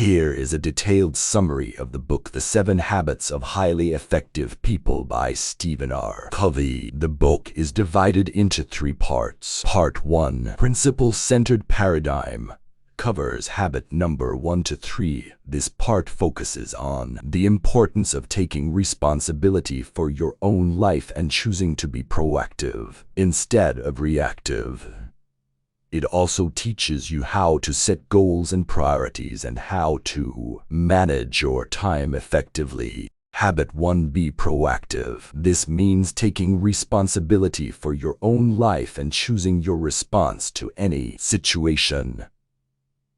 Here is a detailed summary of the book The 7 Habits of Highly Effective People by Stephen R. Covey. The book is divided into 3 parts. Part 1, Principle-Centered Paradigm, covers habit number 1 to 3. This part focuses on the importance of taking responsibility for your own life and choosing to be proactive instead of reactive. It also teaches you how to set goals and priorities and how to manage your time effectively. Habit 1, be proactive. This means taking responsibility for your own life and choosing your response to any situation.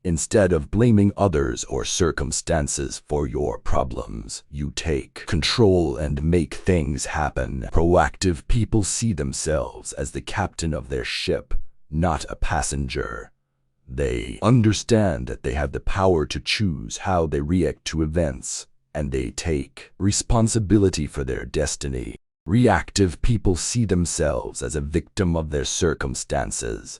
Instead of blaming others or circumstances for your problems, you take control and make things happen. Proactive people see themselves as the captain of their ship, not a passenger. They understand that they have the power to choose how they react to events, and they take responsibility for their destiny. Reactive people see themselves as a victim of their circumstances.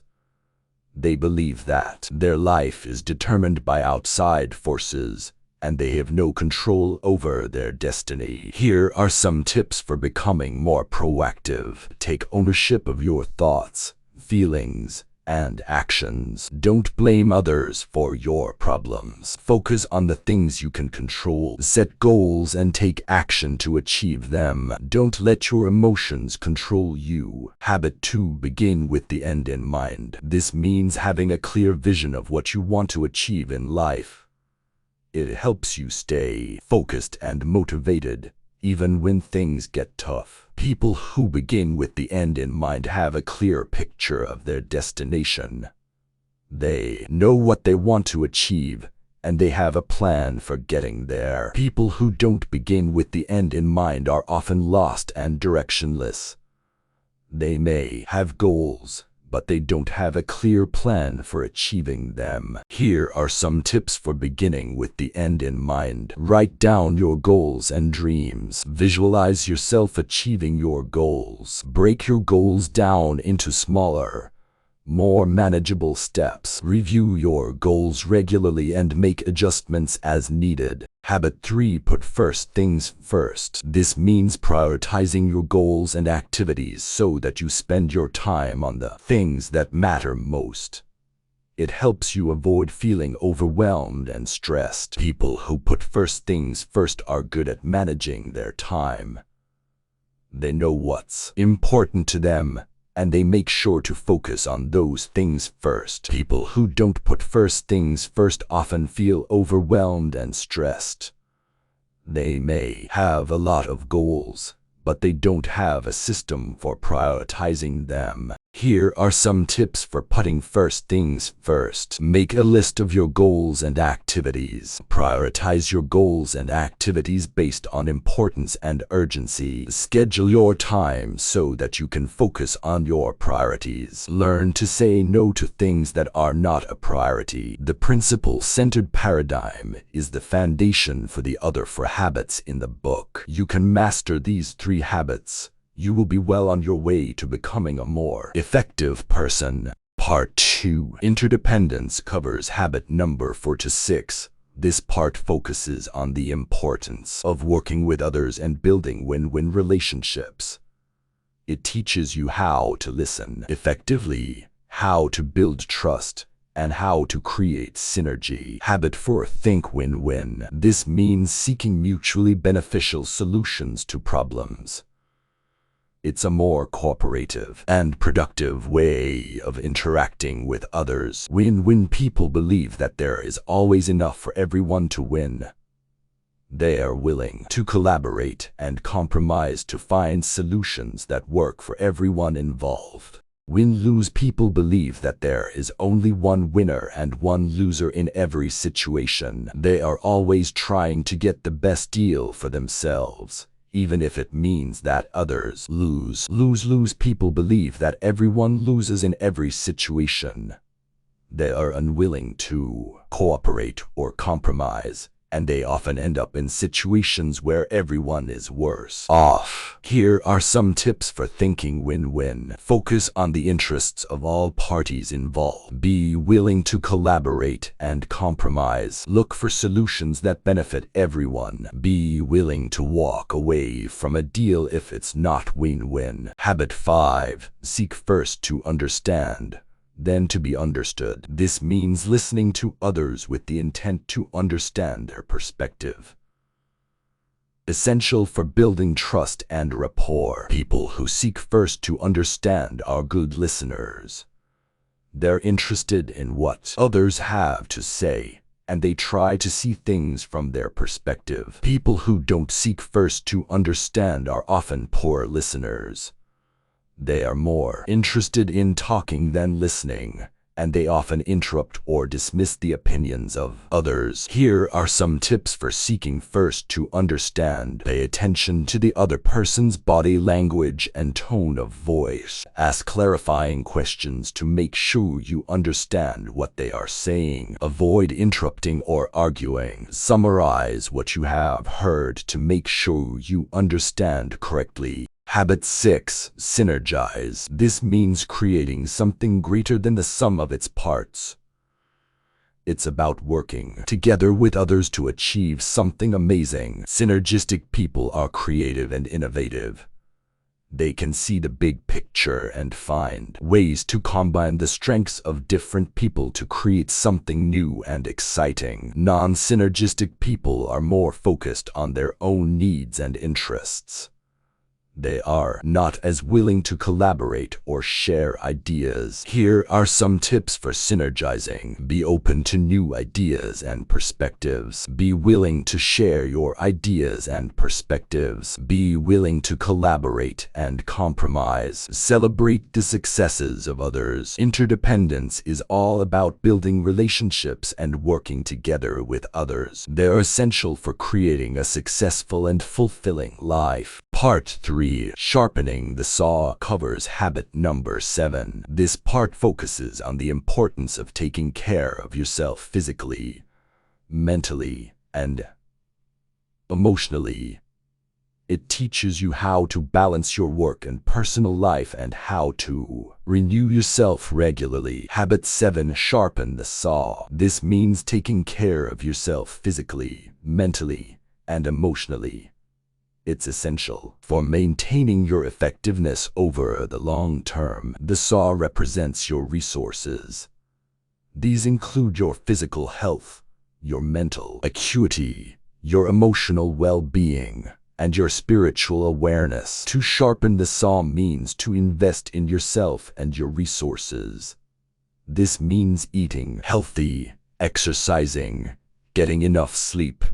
They believe that their life is determined by outside forces, and they have no control over their destiny. Here are some tips for becoming more proactive. Take ownership of your thoughts, feelings, and actions. Don't blame others for your problems. Focus on the things you can control. Set goals and take action to achieve them. Don't let your emotions control you. Habit 2, begin with the end in mind. This means having a clear vision of what you want to achieve in life. It helps you stay focused and motivated, even when things get tough. People who begin with the end in mind have a clear picture of their destination. They know what they want to achieve, and they have a plan for getting there. People who don't begin with the end in mind are often lost and directionless. They may have goals, but they don't have a clear plan for achieving them. Here are some tips for beginning with the end in mind. Write down your goals and dreams. Visualize yourself achieving your goals. Break your goals down into smaller, more manageable steps. Review your goals regularly and make adjustments as needed. Habit 3, put first things first. This means prioritizing your goals and activities so that you spend your time on the things that matter most. It helps you avoid feeling overwhelmed and stressed. People who put first things first are good at managing their time. They know what's important to them, and they make sure to focus on those things first. People who don't put first things first often feel overwhelmed and stressed. They may have a lot of goals, but they don't have a system for prioritizing them. Here are some tips for putting first things first. Make a list of your goals and activities. Prioritize your goals and activities based on importance and urgency. Schedule your time so that you can focus on your priorities. Learn to say no to things that are not a priority. The principle-centered paradigm is the foundation for the other 4 habits in the book. You can master these 3 habits. You will be well on your way to becoming a more effective person. Part 2, Interdependence, covers habit number 4 to 6. This part focuses on the importance of working with others and building win-win relationships. It teaches you how to listen effectively, how to build trust, and how to create synergy. Habit 4, think win-win. This means seeking mutually beneficial solutions to problems. It's a more cooperative and productive way of interacting with others. Win-win people believe that there is always enough for everyone to win. They are willing to collaborate and compromise to find solutions that work for everyone involved. Win-lose people believe that there is only one winner and one loser in every situation. They are always trying to get the best deal for themselves, even if it means that others lose. Lose-lose people believe that everyone loses in every situation. They are unwilling to cooperate or compromise, and they often end up in situations where everyone is worse off. Here are some tips for thinking win-win. Focus on the interests of all parties involved. Be willing to collaborate and compromise. Look for solutions that benefit everyone. Be willing to walk away from a deal if it's not win-win. Habit 5. Seek first to understand, then to be understood. This means listening to others with the intent to understand their perspective. Essential for building trust and rapport. People who seek first to understand are good listeners. They're interested in what others have to say, and they try to see things from their perspective. People who don't seek first to understand are often poor listeners. They are more interested in talking than listening, and they often interrupt or dismiss the opinions of others. Here are some tips for seeking first to understand. Pay attention to the other person's body language and tone of voice. Ask clarifying questions to make sure you understand what they are saying. Avoid interrupting or arguing. Summarize what you have heard to make sure you understand correctly. Habit 6. Synergize. This means creating something greater than the sum of its parts. It's about working together with others to achieve something amazing. Synergistic people are creative and innovative. They can see the big picture and find ways to combine the strengths of different people to create something new and exciting. Non-synergistic people are more focused on their own needs and interests. They are not as willing to collaborate or share ideas. Here are some tips for synergizing. Be open to new ideas and perspectives. Be willing to share your ideas and perspectives. Be willing to collaborate and compromise. Celebrate the successes of others. Interdependence is all about building relationships and working together with others. They're essential for creating a successful and fulfilling life. Part 3. Sharpening the Saw covers habit number 7. This part focuses on the importance of taking care of yourself physically, mentally, and emotionally. It teaches you how to balance your work and personal life and how to renew yourself regularly. Habit 7. Sharpen the Saw. This means taking care of yourself physically, mentally, and emotionally. It's essential for maintaining your effectiveness over the long term. The saw represents your resources. These include your physical health, your mental acuity, your emotional well-being, and your spiritual awareness. To sharpen the saw means to invest in yourself and your resources. This means eating healthy, exercising, getting enough sleep,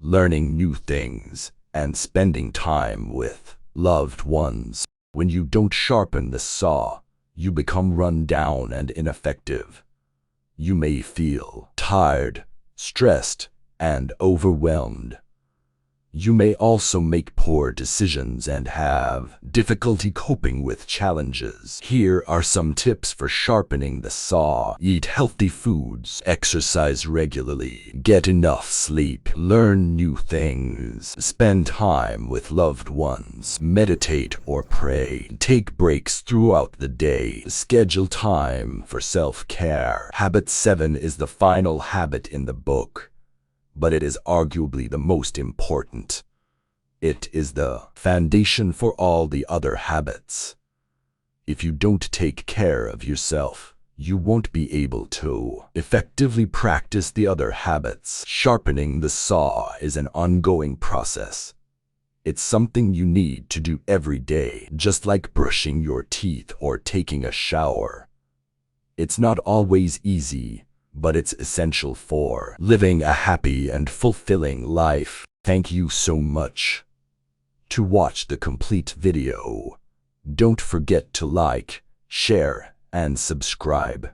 learning new things, and spending time with loved ones. When you don't sharpen the saw, you become run down and ineffective. You may feel tired, stressed, and overwhelmed. You may also make poor decisions and have difficulty coping with challenges. Here are some tips for sharpening the saw. Eat healthy foods, exercise regularly, get enough sleep, learn new things, spend time with loved ones, meditate or pray, take breaks throughout the day, schedule time for self-care. Habit 7 is the final habit in the book, but it is arguably the most important. It is the foundation for all the other habits. If you don't take care of yourself, you won't be able to effectively practice the other habits. Sharpening the saw is an ongoing process. It's something you need to do every day, just like brushing your teeth or taking a shower. It's not always easy, but it's essential for living a happy and fulfilling life. Thank you so much. To watch the complete video, don't forget to like, share, and subscribe.